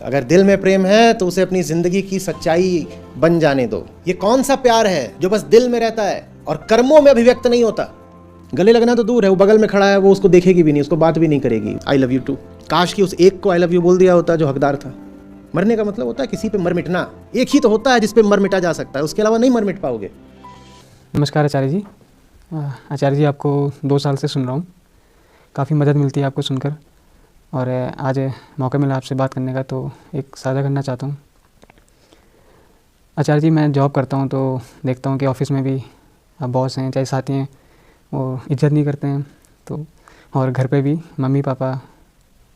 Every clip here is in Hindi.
अगर दिल में प्रेम है तो उसे अपनी जिंदगी की सच्चाई बन जाने दो। ये कौन सा प्यार है जो बस दिल में रहता है और कर्मों में अभिव्यक्त नहीं होता। गले लगना तो दूर है, वो बगल में खड़ा है, वो उसको देखेगी भी नहीं, उसको बात भी नहीं करेगी आई लव यू टू। काश कि उस एक को आई लव यू बोल दिया होता जो हकदार था। मरने का मतलब होता है किसी पे मर मिटना। एक ही तो होता है जिस पे मर मिटा जा सकता है, उसके अलावा नहीं मर मिट पाओगे। नमस्कार आचार्य जी। आचार्य जी, आपको 2 साल से सुन रहा हूँ, काफ़ी मदद मिलती है आपको सुनकर, और आज मौका मिला आपसे बात करने का तो एक साझा करना चाहता हूँ। आचार्य जी, मैं जॉब करता हूँ तो देखता हूँ कि ऑफिस में भी बॉस हैं चाहे साथी हैं, वो इज्जत नहीं करते हैं, तो और घर पे भी मम्मी पापा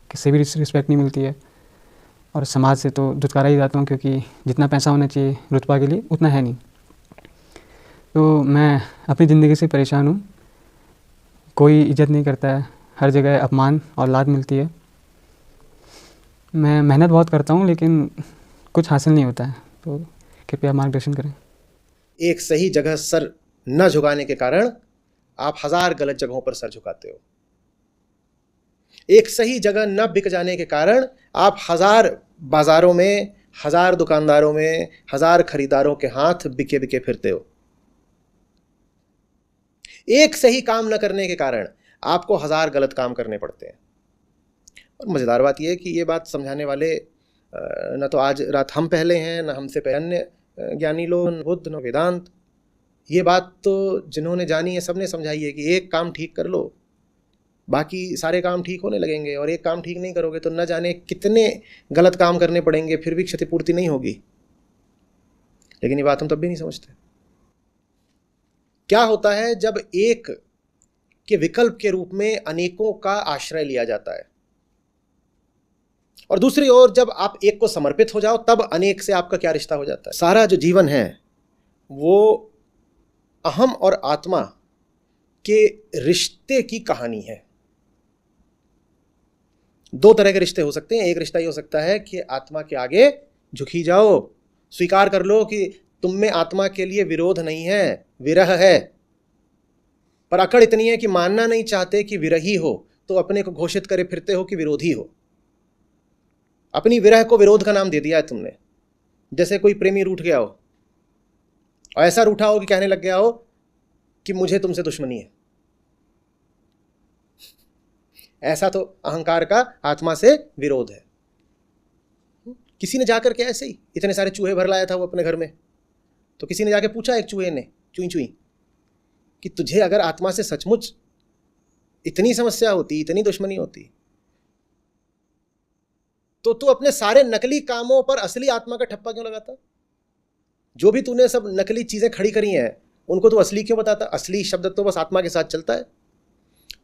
किससे भी रिस्पेक्ट नहीं मिलती है, और समाज से तो धुतकारा ही जाता हूँ क्योंकि जितना पैसा होना चाहिए रुतबा के लिए उतना है नहीं। तो मैं अपनी ज़िंदगी से परेशान हूँ, कोई इज्जत नहीं करता है, हर जगह अपमान और लात मिलती है। मैं मेहनत बहुत करता हूँ लेकिन कुछ हासिल नहीं होता है, तो कृपया मार्गदर्शन करें। एक सही जगह सर न झुकाने के कारण आप 1000 गलत जगहों पर सर झुकाते हो। एक सही जगह न बिक जाने के कारण आप 1000 बाजारों में, 1000 दुकानदारों में, 1000 खरीदारों के हाथ बिके बिके फिरते हो। एक सही काम न करने के कारण आपको 1000 गलत काम करने पड़ते हैं। और मज़ेदार बात यह है कि ये बात समझाने वाले न तो आज रात हम पहले हैं, न हमसे पहले अन्य ज्ञानी लोग, न बुद्ध, न वेदांत। ये बात तो जिन्होंने जानी है सबने समझाई है कि एक काम ठीक कर लो, बाकी सारे काम ठीक होने लगेंगे, और एक काम ठीक नहीं करोगे तो न जाने कितने गलत काम करने पड़ेंगे, फिर भी क्षतिपूर्ति नहीं होगी। लेकिन ये बात हम तब भी नहीं समझते। क्या होता है जब एक के विकल्प के रूप में अनेकों का आश्रय लिया जाता है, और दूसरी ओर जब आप एक को समर्पित हो जाओ तब अनेक से आपका क्या रिश्ता हो जाता है। सारा जो जीवन है वो अहम और आत्मा के रिश्ते की कहानी है। 2 तरह के रिश्ते हो सकते हैं। एक रिश्ता ये हो सकता है कि आत्मा के आगे झुकी जाओ, स्वीकार कर लो कि तुम में आत्मा के लिए विरोध नहीं है, विरह है, पर अकड़ इतनी है कि मानना नहीं चाहते कि विरही हो, तो अपने को घोषित करे फिरते हो कि विरोधी हो। अपनी विरह को विरोध का नाम दे दिया है तुमने। जैसे कोई प्रेमी रूठ गया हो, और ऐसा रूठा हो कि कहने लग गया हो कि मुझे तुमसे दुश्मनी है। ऐसा तो अहंकार का आत्मा से विरोध है। किसी ने जाकर के ऐसे ही इतने सारे चूहे भर लाया था वो अपने घर में, तो किसी ने जाके पूछा एक चूहे ने, चुई चुई, कि तुझे अगर आत्मा से सचमुच इतनी समस्या होती, इतनी दुश्मनी होती, तो तू अपने सारे नकली कामों पर असली आत्मा का ठप्पा क्यों लगाता? जो भी तूने सब नकली चीजें खड़ी करी हैं उनको तू असली क्यों बताता? असली शब्द तो बस आत्मा के साथ चलता है।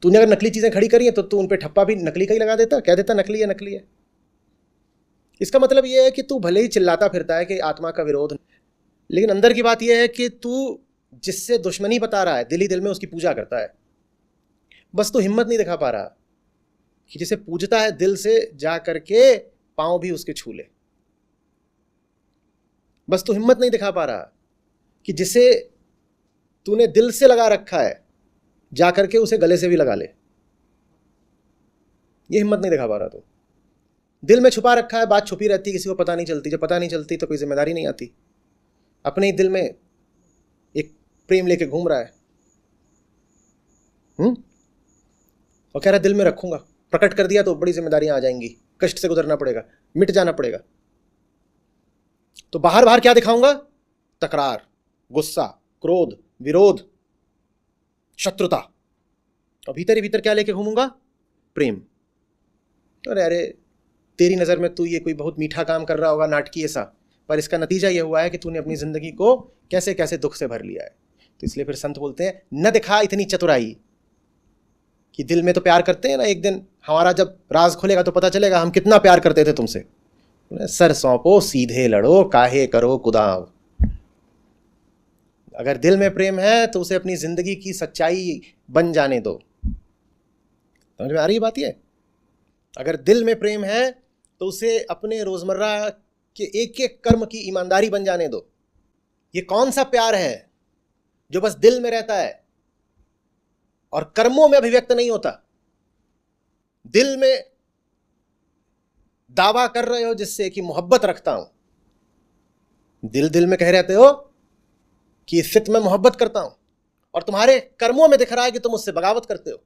तूने अगर नकली चीजें खड़ी करी हैं तो तू उन पे ठप्पा भी नकली का ही लगा देता, कह देता नकली है नकली है। इसका मतलब यह है कि तू भले ही चिल्लाता फिरता है कि आत्मा का विरोध, लेकिन अंदर की बात यह है कि तू जिससे दुश्मनी बता रहा है दिल ही दिल में उसकी पूजा करता है। बस तू हिम्मत नहीं दिखा पा रहा कि जिसे पूजता है दिल से जा करके पांव भी उसके छू ले। बस तू हिम्मत नहीं दिखा पा रहा कि जिसे तूने दिल से लगा रखा है जा करके उसे गले से भी लगा ले। ये हिम्मत नहीं दिखा पा रहा। तो दिल में छुपा रखा है, बात छुपी रहती, किसी को पता नहीं चलती। जब पता नहीं चलती तो कोई जिम्मेदारी नहीं आती। अपने ही दिल में एक प्रेम लेके घूम रहा है, और कह रहा है दिल में रखूंगा, प्रकट कर दिया तो बड़ी जिम्मेदारियां आ जाएंगी, कष्ट से गुजरना पड़ेगा, मिट जाना पड़ेगा। तो बाहर बाहर क्या दिखाऊंगा? तकरार, गुस्सा, क्रोध, विरोध, शत्रुता। और भीतर ही भीतर क्या लेके घूमूंगा? प्रेम। अरे तेरी नजर में तू ये कोई बहुत मीठा काम कर रहा होगा, नाटकीय सा, पर इसका नतीजा ये हुआ है कि तूने अपनी जिंदगी को कैसे कैसे दुख से भर लिया है। तो इसलिए फिर संत बोलते हैं, न दिखा इतनी चतुराई कि दिल में तो प्यार करते हैं ना, एक दिन हमारा जब राज खुलेगा तो पता चलेगा हम कितना प्यार करते थे तुमसे। सर सौंपो सीधे लड़ो, काहे करो कुदाव। अगर दिल में प्रेम है तो उसे अपनी जिंदगी की सच्चाई बन जाने दो। समझ में आ रही है बात? ये अगर दिल में प्रेम है तो उसे अपने रोजमर्रा के एक एक कर्म की ईमानदारी बन जाने दो। ये कौन सा प्यार है जो बस दिल में रहता है और कर्मों में अभिव्यक्त नहीं होता? दावा कर रहे हो जिससे कि मोहब्बत रखता हूं, दिल दिल में कह रहते हो कि इससे मैं मोहब्बत करता हूं, और तुम्हारे कर्मों में दिख रहा है कि तुम उससे बगावत करते हो।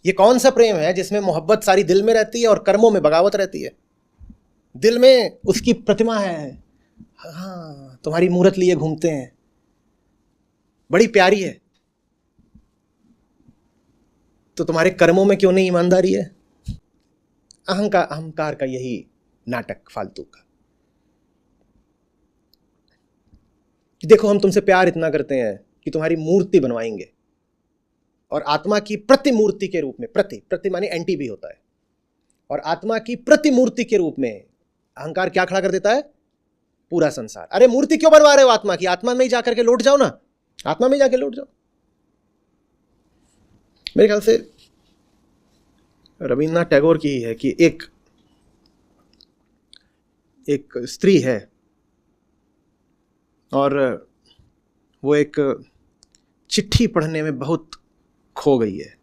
ये कौन सा प्रेम है जिसमें मोहब्बत सारी दिल में रहती है और कर्मों में बगावत रहती है? दिल में उसकी प्रतिमा है, हाँ, तुम्हारी मूर्त लिए घूमते हैं, बड़ी प्यारी है, तो तुम्हारे कर्मों में क्यों नहीं ईमानदारी है? अहंकार का यही नाटक फालतू का। देखो हम तुमसे प्यार इतना करते हैं कि तुम्हारी मूर्ति बनवाएंगे, और आत्मा की प्रतिमूर्ति के रूप में, प्रति माने एंटी भी होता है, और आत्मा की प्रतिमूर्ति के रूप में अहंकार क्या खड़ा कर देता है? पूरा संसार। अरे मूर्ति क्यों बनवा रहे हो आत्मा की? आत्मा में ही जाकर के लौट जाओ ना, आत्मा में ही जाके लौट जाओ। मेरे ख्याल से रविन्द्रनाथ टैगोर की है कि एक स्त्री है और वो एक चिट्ठी पढ़ने में बहुत खो गई है।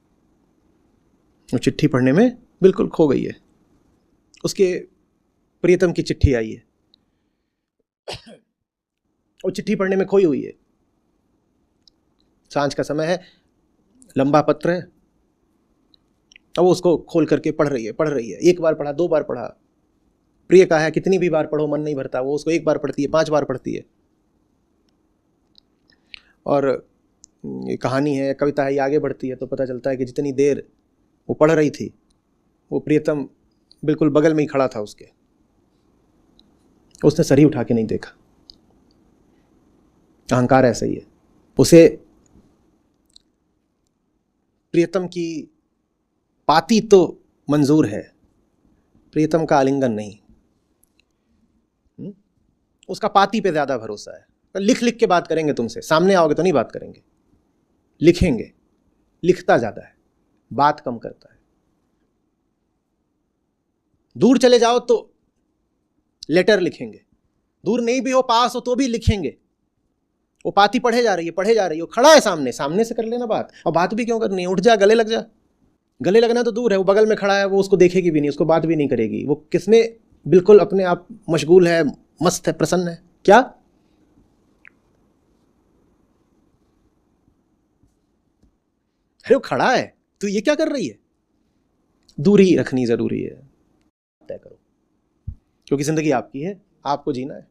वो चिट्ठी पढ़ने में बिल्कुल खो गई है। उसके प्रियतम की चिट्ठी आई है, वो चिट्ठी पढ़ने में खोई हुई है। सांझ का समय है, लंबा पत्र है, अब वो उसको खोल करके पढ़ रही है। एक बार पढ़ा, 2 बार पढ़ा, प्रिय का है कितनी भी बार पढ़ो मन नहीं भरता, वो उसको 1 बार पढ़ती है, 5 बार पढ़ती है। और ये कहानी है, कविता है, ये आगे बढ़ती है तो पता चलता है कि जितनी देर वो पढ़ रही थी वो प्रियतम बिल्कुल बगल में ही खड़ा था उसके, उसने सर ही उठा के नहीं देखा। अहंकार ऐसा ही है, उसे प्रियतम की पाती तो मंजूर है, प्रियतम का आलिंगन नहीं। उसका पाती पे ज्यादा भरोसा है। लिख लिख के बात करेंगे तुमसे, सामने आओगे तो नहीं बात करेंगे, लिखेंगे। लिखता ज्यादा है, बात कम करता है। दूर चले जाओ तो लेटर लिखेंगे, दूर नहीं भी हो, पास हो तो भी लिखेंगे। वो पाती पढ़े जा रही है, वो खड़ा है सामने से कर लेना बात। और बात भी क्यों करनी है? उठ जा, गले लग जा। गले लगना तो दूर है, वो बगल में खड़ा है, वो उसको देखेगी भी नहीं, उसको बात भी नहीं करेगी। वो किसमें बिल्कुल अपने आप मशगूल है, मस्त है, प्रसन्न है। क्या? अरे वो खड़ा है, तो ये क्या कर रही है? दूरी रखनी जरूरी है। तय करो, क्योंकि जिंदगी आपकी है, आपको जीना है।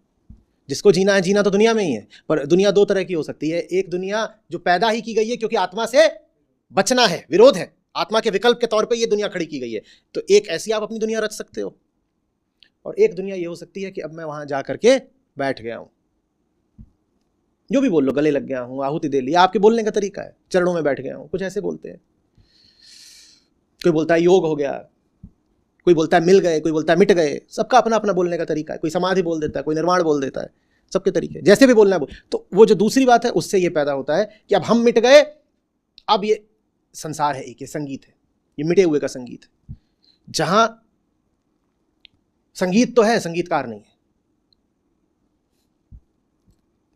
जिसको जीना है, जीना तो दुनिया में ही है, पर दुनिया 2 तरह की हो सकती है। एक दुनिया जो पैदा ही की गई है क्योंकि आत्मा से बचना है, विरोध है, आत्मा के विकल्प के तौर पे ये दुनिया खड़ी की गई है, तो एक ऐसी आप अपनी दुनिया रच सकते हो। और एक दुनिया ये हो सकती है कि अब मैं वहां जा करके बैठ गया हूं, जो भी बोल लो, गले लग गया हूं, आहुति दे ली, आपके बोलने का तरीका है, चरणों में बैठ गया हूं, कुछ ऐसे बोलते हैं। कोई बोलता है योग हो गया, कोई बोलता है मिल गए, कोई बोलता है मिट गए। सबका अपना अपना बोलने का तरीका है। कोई समाधि बोल देता है, कोई निर्वाण बोल देता है, सबके तरीके, जैसे भी बोलना है। तो वो जो दूसरी बात है, उससे ये पैदा होता है कि अब हम मिट गए, अब ये संसार है, एक ये संगीत है, ये मिटे हुए का संगीत है। जहां संगीत तो है, संगीतकार नहीं है,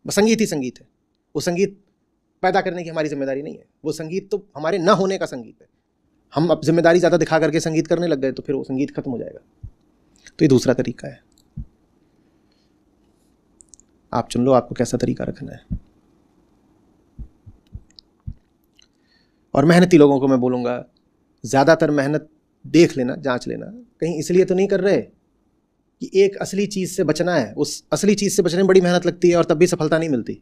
बस संगीत ही संगीत है। वो संगीत पैदा करने की हमारी जिम्मेदारी नहीं है, वो संगीत तो हमारे न होने का संगीत है। हम अब जिम्मेदारी ज़्यादा दिखा करके संगीत करने लग गए तो फिर वो संगीत खत्म हो जाएगा। तो ये दूसरा तरीका है, आप चुन लो आपको कैसा तरीका रखना है। और मेहनती लोगों को मैं बोलूँगा, ज़्यादातर मेहनत देख लेना, जांच लेना, कहीं इसलिए तो नहीं कर रहे कि एक असली चीज़ से बचना है। उस असली चीज़ से बचने में बड़ी मेहनत लगती है और तब भी सफलता नहीं मिलती।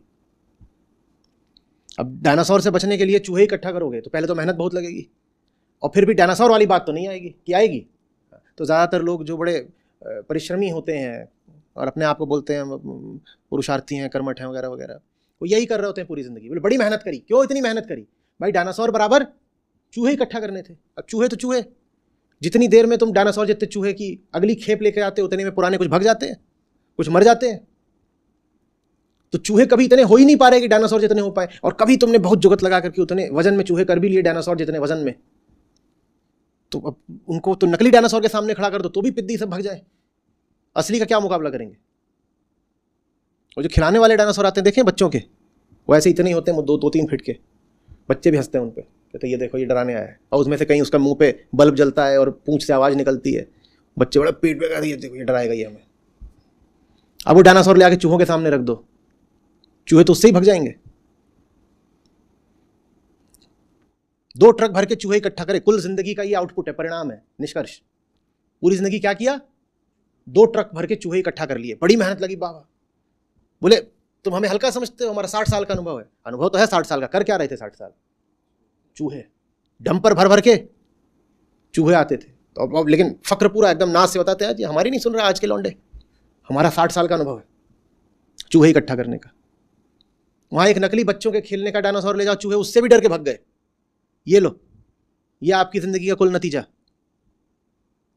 अब डायनासोर से बचने के लिए चूहे इकट्ठा करोगे तो पहले तो मेहनत बहुत लगेगी, और फिर भी डायनासोर वाली बात तो नहीं आएगी कि आएगी। तो ज़्यादातर लोग जो बड़े परिश्रमी होते हैं और अपने आप को बोलते हैं पुरुषार्थी हैं, कर्मठ हैं वगैरह वगैरह, वो यही कर रहे होते हैं पूरी ज़िंदगी। बोले बड़ी मेहनत करी, क्यों इतनी मेहनत करी? भाई डायनासोर बराबर चूहे इकट्ठा करने थे। अब चूहे तो चूहे, जितनी देर में तुम डायनासोर जितने चूहे की अगली खेप लेके आते हो, उतने में पुराने कुछ भग जाते हैं, कुछ मर जाते हैं। तो चूहे कभी इतने हो ही नहीं पा रहे कि डायनासोर जितने हो पाए, और कभी तुमने बहुत जुगत लगा करके उतने वजन में चूहे कर भी लिए डायनासोर जितने वजन में। तो अब उनको तो नकली डायनासोर के सामने खड़ा कर दो तो भी पिद्दी सब भग जाए, असली का क्या मुकाबला करेंगे? और जो खिलाने वाले डायनासोर आते हैं देखें बच्चों के, वो ऐसे इतने ही होते हैं, 2-3 फीट के, बच्चे भी हंसते हैं उन पे, कहते ये देखो ये डराने आया है, और उसमें से कहीं उसका मुंह पे बल्ब जलता है और पूंछ से आवाज़ निकलती है, बच्चे बड़ा पीठ पे कहते ये देखो ये डराएगा ये हमें। अब वो डायनासोर ले आके चूहों के सामने रख दो, चूहे तो उससे ही भग जाएंगे। 2 ट्रक भर के चूहे इकट्ठा करे, कुल जिंदगी का ये आउटपुट है, परिणाम है, निष्कर्ष। पूरी जिंदगी क्या किया? 2 ट्रक भर के चूहे इकट्ठा कर लिए, बड़ी मेहनत लगी बाबा। बोले तुम हमें हल्का समझते हो, हमारा 60 साल का अनुभव है। अनुभव तो है 60 साल का, कर क्या रहे थे 60 साल? चूहे, डंपर भर भर के चूहे आते थे। तो अब लेकिन फक्र पूरा एकदम नाच से बताते हैं जी हमारी नहीं सुन रहा आज के लौंडे, हमारा 60 साल का अनुभव है चूहे इकट्ठा करने का। वहां एक नकली बच्चों के खेलने का डायनासोर ले जाओ, चूहे उससे भी डर के भग गए। ये लो, ये आपकी जिंदगी का कुल नतीजा,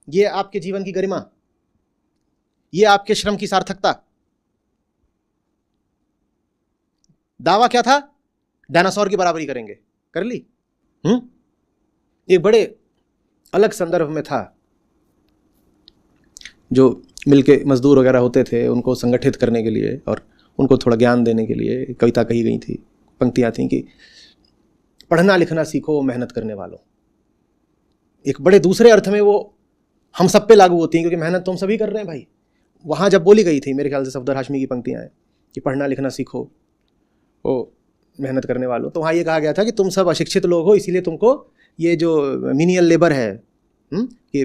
ये आपके जीवन की गरिमा, ये आपके श्रम की सार्थकता। दावा क्या था? डायनासोर की बराबरी करेंगे, कर ली। एक बड़े अलग संदर्भ में था, जो मिलके मजदूर वगैरह होते थे उनको संगठित करने के लिए और उनको थोड़ा ज्ञान देने के लिए कविता कही गई थी, पंक्तियां थी कि पढ़ना लिखना सीखो मेहनत करने वालों। एक बड़े दूसरे अर्थ में वो हम सब पे लागू होती हैं, क्योंकि मेहनत तो हम सभी कर रहे हैं भाई। वहाँ जब बोली गई थी, मेरे ख्याल से सफदर हाशमी की पंक्तियाँ हैं कि पढ़ना लिखना सीखो वो मेहनत करने वालों, तो वहाँ ये कहा गया था कि तुम सब अशिक्षित लोग हो, इसीलिए तुमको ये जो मिनियल लेबर है कि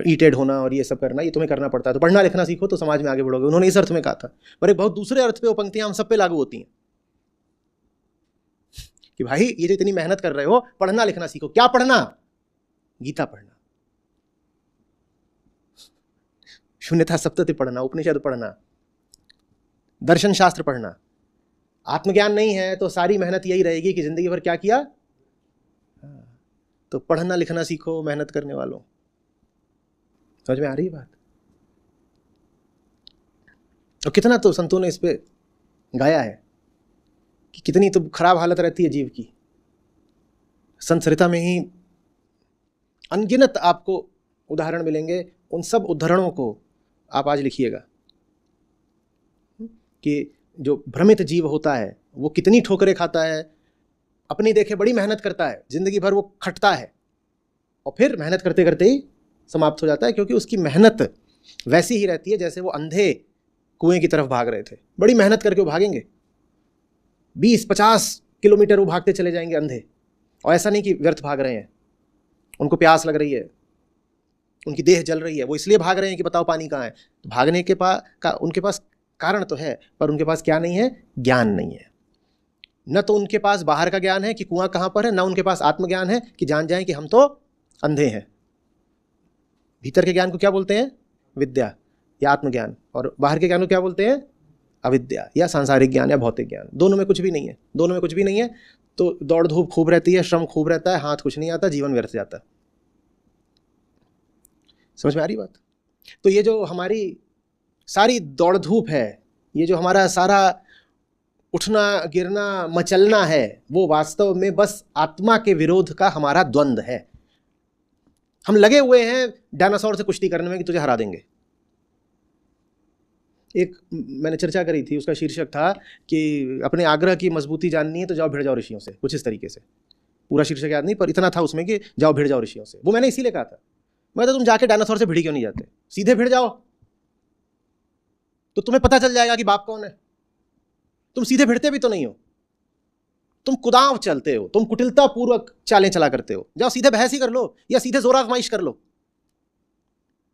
ईटेड होना और ये सब करना, ये तुम्हें करना पड़ता है, तो पढ़ना लिखना सीखो तो समाज में आगे बढ़ोगे। उन्होंने इस अर्थ में कहा था, पर एक बहुत दूसरे अर्थ पे वो पंक्तियाँ हम सब पे लागू होती हैं कि भाई ये जो इतनी मेहनत कर रहे हो, पढ़ना लिखना सीखो। क्या पढ़ना? गीता पढ़ना, शून्यता सप्तति पढ़ना, उपनिषद पढ़ना, दर्शन शास्त्र पढ़ना। आत्मज्ञान नहीं है तो सारी मेहनत यही रहेगी कि जिंदगी भर क्या किया। तो पढ़ना लिखना सीखो मेहनत करने वालों। समझ में आ रही बात? और कितना तो संतों ने इस पे गाया है कि कितनी तो खराब हालत रहती है जीव की। संत सरिता में ही अनगिनत आपको उदाहरण मिलेंगे। उन सब उदाहरणों को आप आज लिखिएगा कि जो भ्रमित जीव होता है वो कितनी ठोकरें खाता है, अपनी देखे बड़ी मेहनत करता है, जिंदगी भर वो खटता है और फिर मेहनत करते करते ही समाप्त हो जाता है, क्योंकि उसकी मेहनत वैसी ही रहती है जैसे वो अंधे कुएं की तरफ भाग रहे थे। बड़ी मेहनत करके वो भागेंगे, 20-50 किलोमीटर वो भागते चले जाएंगे अंधे, और ऐसा नहीं कि व्यर्थ भाग रहे हैं, उनको प्यास लग रही है, उनकी देह जल रही है, वो इसलिए भाग रहे हैं कि बताओ पानी कहाँ है। तो भागने के उनके पास कारण तो है, पर उनके पास क्या नहीं है? ज्ञान नहीं है। न तो उनके पास बाहर का ज्ञान है कि कुआं कहाँ पर है, न उनके पास आत्मज्ञान है कि जान जाएं कि हम तो अंधे हैं। भीतर के ज्ञान को क्या बोलते हैं? विद्या या आत्मज्ञान, और बाहर के ज्ञान को क्या बोलते हैं? अविद्या या सांसारिक ज्ञान या भौतिक ज्ञान। दोनों में कुछ भी नहीं है, दोनों में कुछ भी नहीं है। तो दौड़ धूप खूब रहती है, श्रम खूब रहता है, हाथ कुछ नहीं आता, जीवन व्यर्थ जाता है। समझ में आ रही बात? तो ये जो हमारी सारी दौड़ धूप है, ये जो हमारा सारा उठना गिरना मचलना है, वो वास्तव में बस आत्मा के विरोध का हमारा द्वंद्व है। हम लगे हुए हैं डायनासोर से कुश्ती करने में कि तुझे हरा देंगे। एक मैंने चर्चा करी थी, उसका शीर्षक था कि अपने आग्रह की मजबूती जाननी है तो जाओ भिड़ जाओ ऋषियों से, कुछ इस तरीके से। पूरा शीर्षक याद नहीं, पर इतना था उसमें कि जाओ भिड़ जाओ ऋषियों से। वो मैंने इसीलिए कहा था, मैं तो तुम जाके डायनासोर से भिड़ क्यों नहीं जाते, सीधे भिड़ जाओ, तो तुम्हें पता चल जाएगा कि बाप कौन है। तुम सीधे भिड़ते भी तो नहीं हो, तुम कुदाव चलते हो, तुम कुटिलता पूर्वक चालें चला करते हो। जाओ सीधे बहस ही कर लो, या सीधे जोर आजमाइश कर लो,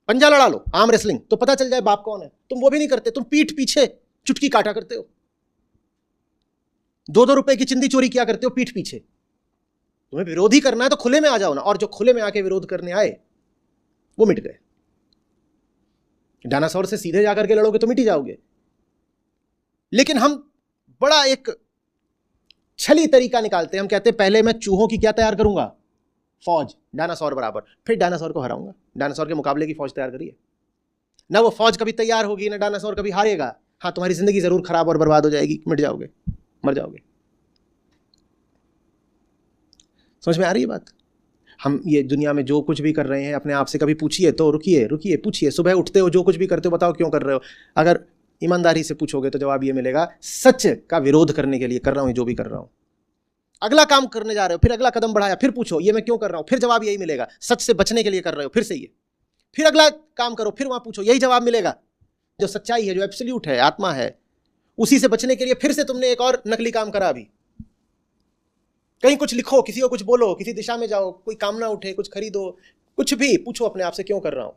पंजा लड़ा लो, आर्म रेसलिंग, तो पता चल जाए बाप कौन है। तुम वो भी नहीं करते, तुम पीठ पीछे चुटकी काटा करते हो, 2-2 रुपए की चिंदी चोरी किया करते हो पीठ पीछे। तुम्हें विरोधी करना है तो खुले में आ जाओ ना, और जो खुले में आके विरोध करने आए वो मिट गए। डायनासोर से सीधे जाकर के लड़ोगे तो मिट ही जाओगे। लेकिन हम बड़ा एक छली तरीका निकालते हैं, हम कहते हैं पहले मैं चूहों की क्या तैयार करूंगा? फौज, डायनासोर बराबर, फिर डायनासोर को हराऊंगा। डायनासोर के मुकाबले की फौज तैयार करिए ना, वो फौज कभी तैयार होगी ना डायनासोर कभी हारेगा। हाँ, तुम्हारी जिंदगी जरूर खराब और बर्बाद हो जाएगी, मिट जाओगे, मर जाओगे। समझ में आ रही है बात? हम ये दुनिया में जो कुछ भी कर रहे हैं, अपने आप से कभी पूछिए तो, रुकिए पूछिए, सुबह उठते हो जो कुछ भी करते हो बताओ क्यों कर रहे हो। अगर ईमानदारी से पूछोगे तो जवाब ये मिलेगा, सच का विरोध करने के लिए कर रहा हूं जो भी कर रहा हूं। अगला काम करने जा रहे हो, फिर अगला कदम बढ़ाया, फिर पूछो ये मैं क्यों कर रहा हूं, फिर जवाब यही मिलेगा, सच से बचने के लिए कर रहे हो, फिर से ये, फिर अगला काम करो, फिर वहां पूछो, यही जवाब मिलेगा। जो सच्चाई है, जो एब्सोल्यूट है, आत्मा है, उसी से बचने के लिए फिर से तुमने एक और नकली काम करा। अभी कहीं कुछ लिखो, किसी को कुछ बोलो, किसी दिशा में जाओ, कोई काम ना उठे, कुछ खरीदो, कुछ भी पूछो अपने आप से, क्यों कर रहा हूं।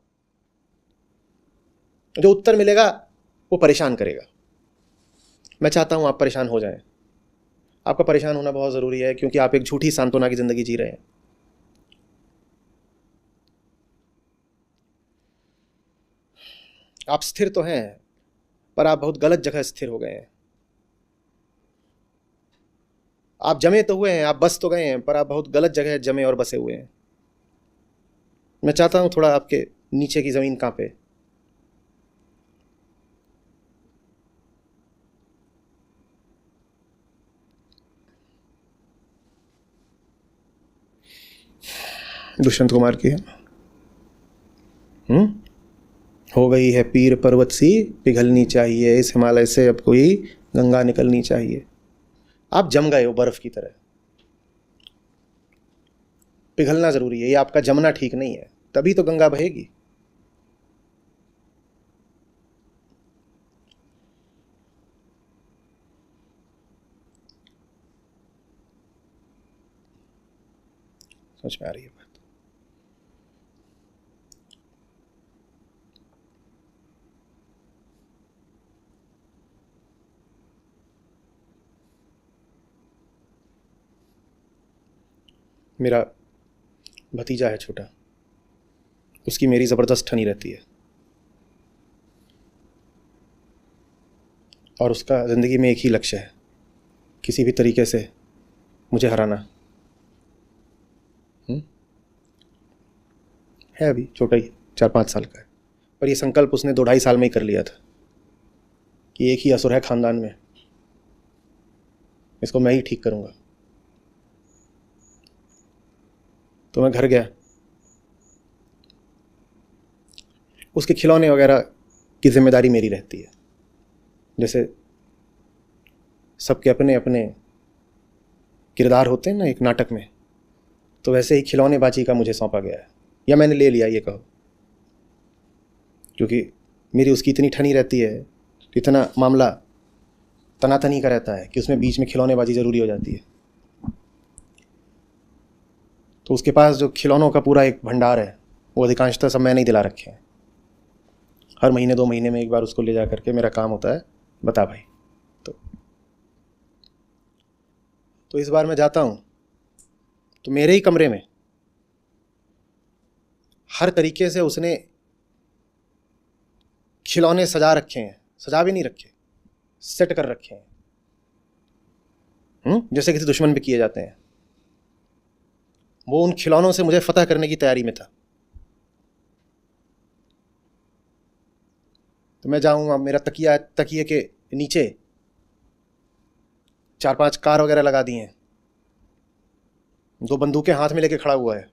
जो उत्तर मिलेगा वो परेशान करेगा। मैं चाहता हूं आप परेशान हो जाएं। आपका परेशान होना बहुत जरूरी है, क्योंकि आप एक झूठी सांत्वना की जिंदगी जी रहे हैं। आप स्थिर तो हैं, पर आप बहुत गलत जगह स्थिर हो गए हैं। आप जमे तो हुए हैं, आप बस तो गए हैं, पर आप बहुत गलत जगह जमे और बसे हुए हैं। मैं चाहता हूं थोड़ा आपके नीचे की जमीन कांपे। दुष्यंत कुमार की है। हो गई है पीर पर्वत सी पिघलनी चाहिए, इस हिमालय से अब कोई गंगा निकलनी चाहिए। आप जम गए हो बर्फ की तरह, पिघलना जरूरी है। ये आपका जमना ठीक नहीं है, तभी तो गंगा बहेगी। समझ में आ रही है बात? मेरा भतीजा है छोटा, उसकी मेरी ज़बरदस्त ठनी रहती है, और उसका ज़िंदगी में एक ही लक्ष्य है, किसी भी तरीके से मुझे हराना। है अभी छोटा ही, 4-5 साल का है, पर ये संकल्प उसने 2-2.5 साल में ही कर लिया था कि एक ही असुर है खानदान में, इसको मैं ही ठीक करूँगा। तो मैं घर गया, उसके खिलौने वगैरह की जिम्मेदारी मेरी रहती है। जैसे सबके अपने अपने किरदार होते हैं ना एक नाटक में, तो वैसे ही खिलौनेबाजी का मुझे सौंपा गया है, या मैंने ले लिया ये कहो, क्योंकि मेरी उसकी इतनी ठनी रहती है, इतना मामला तनातनी का रहता है कि उसमें बीच में खिलौनेबाजी ज़रूरी हो जाती है। तो उसके पास जो खिलौनों का पूरा एक भंडार है, वो अधिकांशतः सब मैंने ही दिला रखे हैं। हर महीने 2 महीने में एक बार उसको ले जा करके मेरा काम होता है, बता भाई। तो इस बार मैं जाता हूँ तो मेरे ही कमरे में हर तरीके से उसने खिलौने सजा रखे हैं, सजा भी नहीं रखे, सेट कर रखे हैं, जैसे किसी दुश्मन पे किए जाते हैं। वो उन खिलौनों से मुझे फतह करने की तैयारी में था। तो मैं जाऊंगा, मेरा तकिए के नीचे 4-5 कार वगैरह लगा दी हैं, 2 बंदूकें हाथ में लेके खड़ा हुआ है,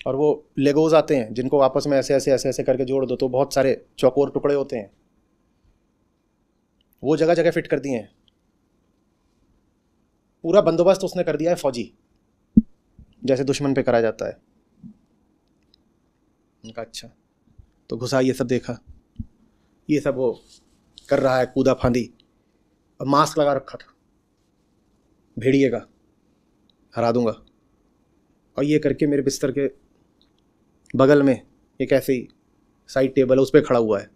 और वो लेगोज आते हैं जिनको आपस में ऐसे ऐसे ऐसे ऐसे करके जोड़ दो तो बहुत सारे चौकोर टुकड़े होते हैं, वो जगह जगह फिट कर दिए हैं। पूरा बंदोबस्त उसने कर दिया है फौजी, जैसे दुश्मन पे करा जाता है। उनका अच्छा, तो घुसा, ये सब देखा, ये सब वो कर रहा है, कूदा फांदी, और मास्क लगा रखा था भेड़िए का, हरा दूंगा। और ये करके मेरे बिस्तर के बगल में एक ऐसे ही साइड टेबल है, उस पर खड़ा हुआ है।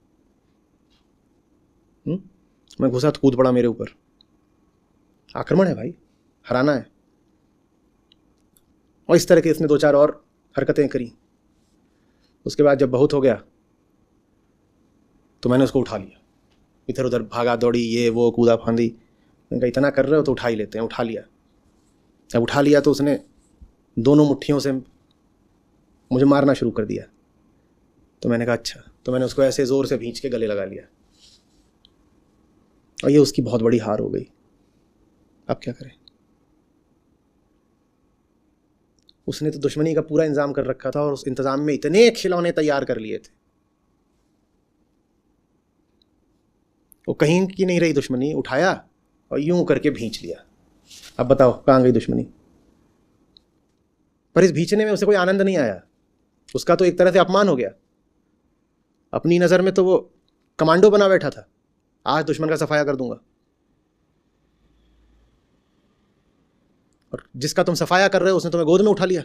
मैं घुसा तो कूद पड़ा मेरे ऊपर। आक्रमण है भाई, हराना है। और इस तरह के इसने 2-4 और हरकतें करी। उसके बाद जब बहुत हो गया तो मैंने उसको उठा लिया, इधर उधर भागा दौड़ी, ये वो कूदा फांदी। मैंने कहा इतना कर रहे हो तो उठा ही लेते हैं। उठा लिया। अब उठा लिया तो उसने दोनों मुट्ठियों से मुझे मारना शुरू कर दिया। तो मैंने कहा अच्छा, तो मैंने उसको ऐसे ज़ोर से भींच के गले लगा लिया, और ये उसकी बहुत बड़ी हार हो गई। अब क्या करें? उसने तो दुश्मनी का पूरा इंतजाम कर रखा था, और उस इंतजाम में इतने खिलौने तैयार कर लिए थे, वो कहीं की नहीं रही दुश्मनी। उठाया और यूं करके भींच लिया। अब बताओ कहाँ गई दुश्मनी। पर इस भींचने में उसे कोई आनंद नहीं आया, उसका तो एक तरह से अपमान हो गया। अपनी नज़र में तो वो कमांडो बना बैठा था, आज दुश्मन का सफाया कर दूंगा। और जिसका तुम सफाया कर रहे हो उसने तुम्हें गोद में उठा लिया,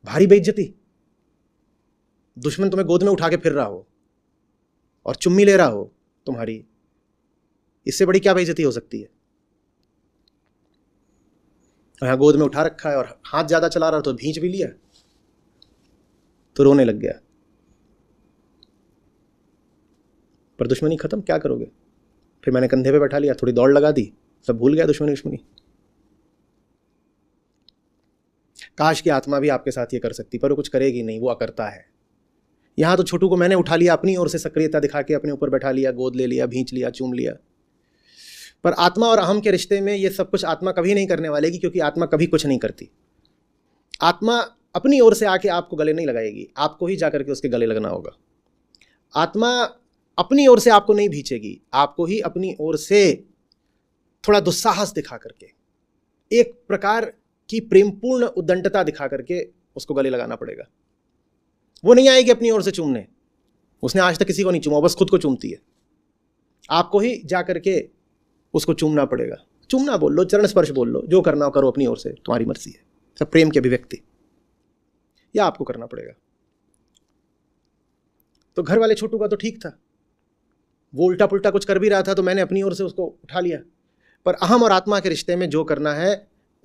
भारी बेइज्जती। दुश्मन तुम्हें गोद में उठा के फिर रहा हो और चुम्मी ले रहा हो तुम्हारी, इससे बड़ी क्या बेइज्जती हो सकती है। और यहाँ गोद में उठा रखा है और हाथ ज्यादा चला रहा तो भींच भी लिया, तो रोने लग गया। पर दुश्मनी खत्म, क्या करोगे। फिर मैंने कंधे पे बैठा लिया, थोड़ी दौड़ लगा दी, सब भूल गया दुश्मनी। काश की आत्मा भी आपके साथ ये कर सकती, पर वो कुछ करेगी नहीं, वो अकर्ता है। यहाँ तो छोटू को मैंने उठा लिया, अपनी ओर से सक्रियता दिखा के अपने ऊपर बैठा लिया, गोद ले लिया, भींच लिया, चूम लिया। पर आत्मा और अहम के रिश्ते में ये सब कुछ आत्मा कभी नहीं करने वालेगी, क्योंकि आत्मा कभी कुछ नहीं करती। आत्मा अपनी ओर से आके आपको गले नहीं लगाएगी, आपको ही जाकर के उसके गले लगना होगा। आत्मा अपनी ओर से आपको नहीं भींचेगी, आपको ही अपनी ओर से थोड़ा दुस्साहस दिखा करके, एक प्रकार की प्रेमपूर्ण उद्दंडता दिखा करके उसको गले लगाना पड़ेगा। वो नहीं आएगी अपनी ओर से चूमने, उसने आज तक किसी को नहीं चूमा, बस खुद को चूमती है। आपको ही जा करके उसको चूमना पड़ेगा। चूमना बोल लो, चरण स्पर्श बोल लो, जो करना हो करो अपनी ओर से, तुम्हारी मर्जी है। सब प्रेम की अभिव्यक्ति या आपको करना पड़ेगा। तो घर वाले छोटू का तो ठीक था, वो उल्टा पुल्टा कुछ कर भी रहा था तो मैंने अपनी ओर से उसको उठा लिया। पर अहम और आत्मा के रिश्ते में जो करना है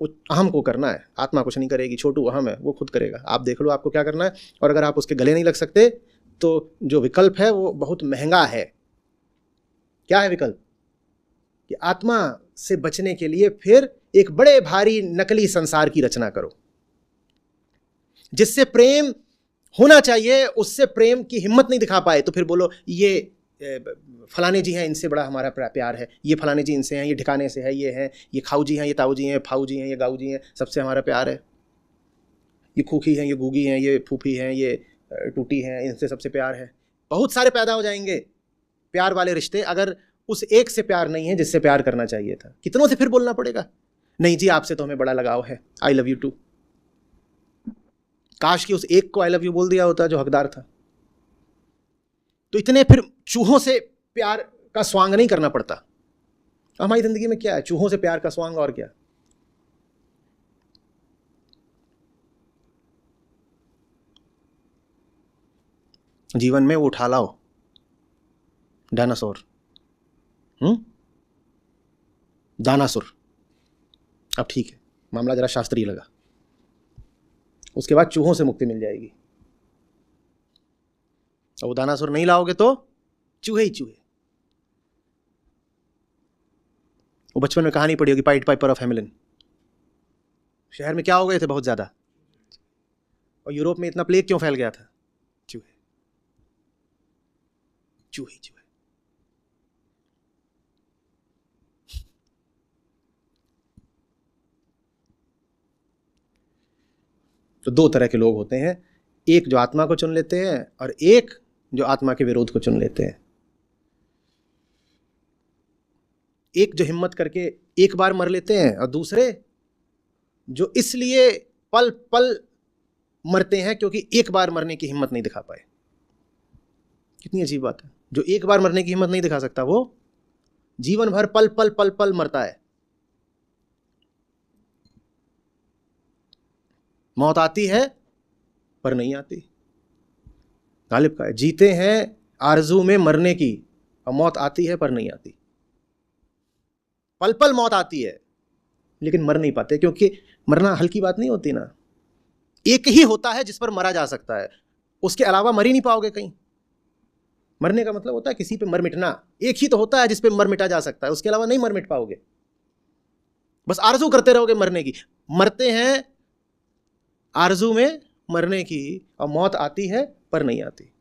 वो अहम को करना है, आत्मा कुछ नहीं करेगी। छोटू अहम है, वो खुद करेगा। आप देख लो आपको क्या करना है। और अगर आप उसके गले नहीं लग सकते तो जो विकल्प है वो बहुत महंगा है। क्या है विकल्प? कि आत्मा से बचने के लिए फिर एक बड़े भारी नकली संसार की रचना करो, जिससे प्रेम होना चाहिए उससे प्रेम की हिम्मत नहीं दिखा पाए, तो फिर बोलो ये फलाने जी हैं, इनसे बड़ा हमारा प्यार है, ये फलाने जी इनसे हैं, ये ठिकाने से है, ये हैं, ये खाऊ जी हैं, ये ताऊ जी हैं, फाऊ जी हैं, ये गाऊ जी हैं, सबसे हमारा प्यार है। ये खूखी हैं, ये गूगी हैं, ये फूफी हैं, ये टूटी हैं, इनसे सबसे प्यार है। बहुत सारे पैदा हो जाएंगे प्यार वाले रिश्ते, अगर उस एक से प्यार नहीं है जिससे प्यार करना चाहिए था। कितनों से फिर बोलना पड़ेगा, नहीं जी आपसे तो हमें बड़ा लगाव है, आई लव यू टू। काश कि उस एक को आई लव यू बोल दिया होता जो हकदार था, तो इतने फिर चूहों से प्यार का स्वांग नहीं करना पड़ता। हमारी जिंदगी में क्या है, चूहों से प्यार का स्वांग और क्या। जीवन में वो उठा लाओ डायनासोर, दानासुर। अब ठीक है, मामला जरा शास्त्रीय लगा। उसके बाद चूहों से मुक्ति मिल जाएगी। और वो दानासुर नहीं लाओगे तो चूहे ही चूहे। वो बचपन में कहानी पढ़ी होगी, पाइट पाइपर ऑफ हेमिलिन। शहर में क्या हो गए थे बहुत ज्यादा, और यूरोप में इतना प्लेग क्यों फैल गया था? चूहे, चूहे चूहे। तो दो तरह के लोग होते हैं, एक जो आत्मा को चुन लेते हैं और एक जो आत्मा के विरोध को चुन लेते हैं। एक जो हिम्मत करके एक बार मर लेते हैं, और दूसरे जो इसलिए पल पल मरते हैं क्योंकि एक बार मरने की हिम्मत नहीं दिखा पाए। कितनी अजीब बात है। जो एक बार मरने की हिम्मत नहीं दिखा सकता वो जीवन भर पल पल पल पल मरता है। मौत आती है पर नहीं आती। गालिब का है, जीते हैं आरजू में मरने की, और मौत आती है पर नहीं आती। पल पल मौत आती है लेकिन मर नहीं पाते, क्योंकि मरना हल्की बात नहीं होती ना। एक ही होता है जिस पर मरा जा सकता है, उसके अलावा मर ही नहीं पाओगे कहीं। मरने का मतलब होता है किसी पे मर मिटना। एक ही तो होता है जिस पे मर मिटा जा सकता है, उसके अलावा नहीं मर मिट पाओगे। बस आरजू करते रहोगे मरने की। मरते हैं आरजू में मरने की, और मौत आती है पर नहीं आती।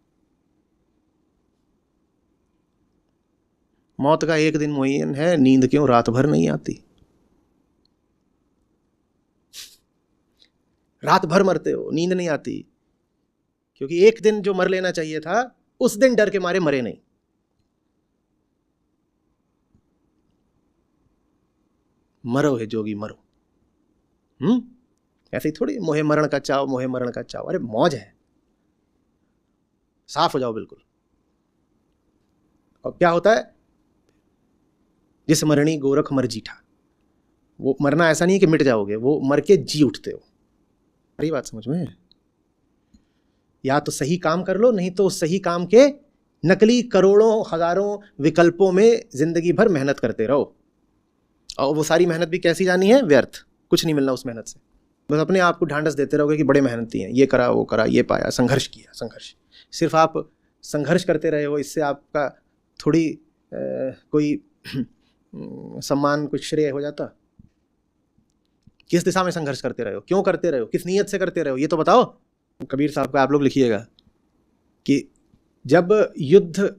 मौत का एक दिन मुअय्यन है, नींद क्यों रात भर नहीं आती। रात भर मरते हो, नींद नहीं आती, क्योंकि एक दिन जो मर लेना चाहिए था उस दिन डर के मारे मरे नहीं। मरो हे जोगी मरो। ऐसे ही थोड़ी मोहे मरण का चाव, मोहे मरण का चाव। अरे मौज है, साफ हो जाओ बिल्कुल। और क्या होता है, जिस मरणी गोरख मर जीठा। वो मरना ऐसा नहीं है कि मिट जाओगे, वो मर के जी उठते हो। सारी बात समझ में? या तो सही काम कर लो, नहीं तो उस सही काम के नकली करोड़ों हजारों विकल्पों में जिंदगी भर मेहनत करते रहो। और वो सारी मेहनत भी कैसी जानी है? व्यर्थ, कुछ नहीं मिलना उस मेहनत से। बस अपने आप को ढांढस देते रहोगे कि बड़े मेहनती हैं, ये करा वो करा, ये पाया, संघर्ष किया। संघर्ष सिर्फ आप संघर्ष करते रहे हो, इससे आपका थोड़ी कोई सम्मान, कुछ श्रेय हो जाता? किस दिशा में संघर्ष करते रहे हो, क्यों करते रहे हो, किस नीयत से करते रहे हो, ये तो बताओ। कबीर साहब का आप लोग लिखिएगा कि जब युद्ध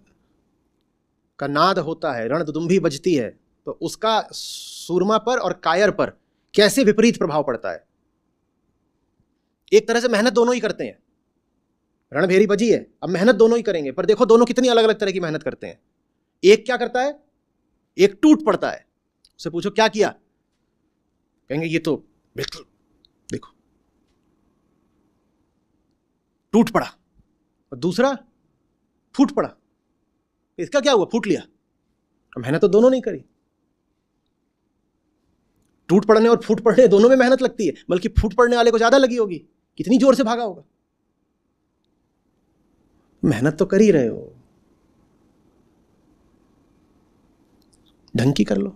का नाद होता है, रणदुदुम्भी बजती है, तो उसका सूरमा पर और कायर पर कैसे विपरीत प्रभाव पड़ता है। एक तरह से मेहनत दोनों ही करते हैं, रणभेरी बजी है, अब मेहनत दोनों ही करेंगे, पर देखो दोनों कितनी अलग अलग तरह की मेहनत करते हैं। एक क्या करता है, एक टूट पड़ता है, उससे पूछो क्या किया, कहेंगे ये तो बिल्कुल देखो टूट पड़ा। और दूसरा फूट पड़ा, इसका क्या हुआ, फूट लिया। मेहनत तो दोनों नहीं करी। टूट पड़ने और फूट पड़ने दोनों में मेहनत लगती है, बल्कि फूट पड़ने वाले को ज्यादा लगी होगी, कितनी जोर से भागा होगा। मेहनत तो कर ही रहे हो, ढंग की कर लो।